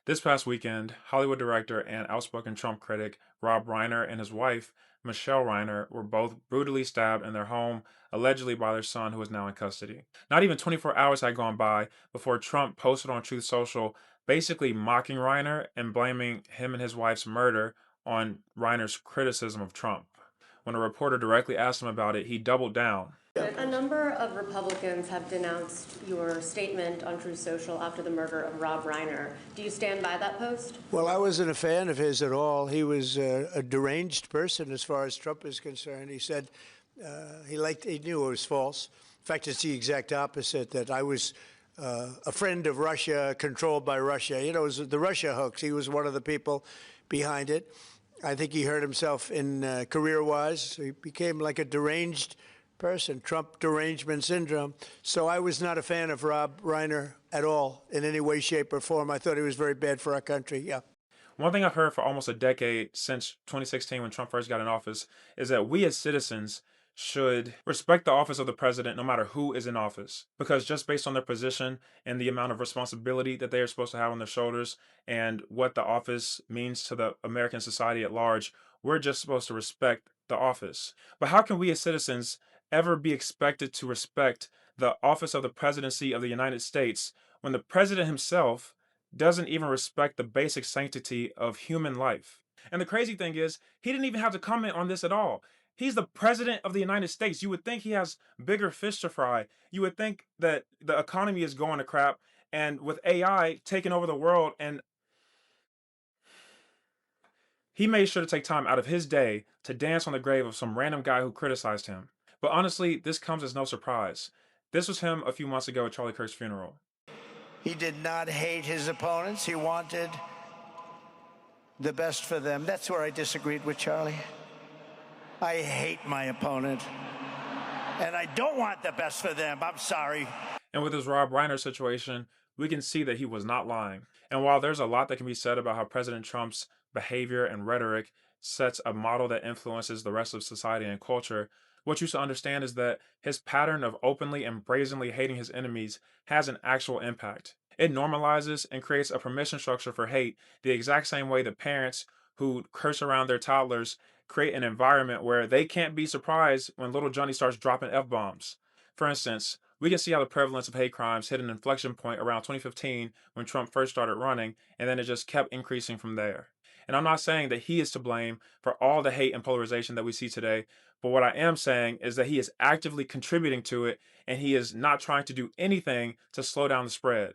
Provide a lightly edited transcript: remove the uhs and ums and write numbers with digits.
This past weekend, Hollywood director and outspoken Trump critic Rob Reiner and his wife, Michelle Reiner, were both brutally stabbed in their home, allegedly by their son, who is now in custody. Not even 24 hours had gone by before Trump posted on Truth Social, basically mocking Reiner and blaming him and his wife's murder on Reiner's criticism of Trump. When a reporter directly asked him about it, he doubled down. A number of Republicans have denounced your statement on Truth Social after the murder of Rob Reiner. Do you stand by that post? Well, I wasn't a fan of his at all. He was a deranged person as far as Trump is concerned. He said he knew it was false. In fact, it's the exact opposite, that I was a friend of Russia, controlled by Russia. You know, it was the Russia hoax. He was one of the people behind it. I think he hurt himself in career-wise. He became like a deranged person, Trump derangement syndrome. So I was not a fan of Rob Reiner at all in any way, shape, or form. I thought he was very bad for our country. Yeah. One thing I've heard for almost a decade since 2016 when Trump first got in office is that we as citizens should respect the office of the president no matter who is in office. Because just based on their position and the amount of responsibility that they are supposed to have on their shoulders and what the office means to the American society at large, we're just supposed to respect the office. But how can we as citizens ever be expected to respect the office of the presidency of the United States when the president himself doesn't even respect the basic sanctity of human life? And the crazy thing is, he didn't even have to comment on this at all. He's the president of the United States. You would think he has bigger fish to fry. You would think that the economy is going to crap, and with AI taking over the world, and he made sure to take time out of his day to dance on the grave of some random guy who criticized him. But honestly, this comes as no surprise. This was him a few months ago at Charlie Kirk's funeral. He did not hate his opponents. He wanted the best for them. That's where I disagreed with Charlie. I hate my opponent, and I don't want the best for them. I'm sorry. And with his Rob Reiner situation, we can see that he was not lying. And while there's a lot that can be said about how President Trump's behavior and rhetoric sets a model that influences the rest of society and culture, what you should understand is that his pattern of openly and brazenly hating his enemies has an actual impact. It normalizes and creates a permission structure for hate, the exact same way that parents who curse around their toddlers create an environment where they can't be surprised when little Johnny starts dropping F bombs. For instance, we can see how the prevalence of hate crimes hit an inflection point around 2015 when Trump first started running, and then it just kept increasing from there. And I'm not saying that he is to blame for all the hate and polarization that we see today, but what I am saying is that he is actively contributing to it, and he is not trying to do anything to slow down the spread.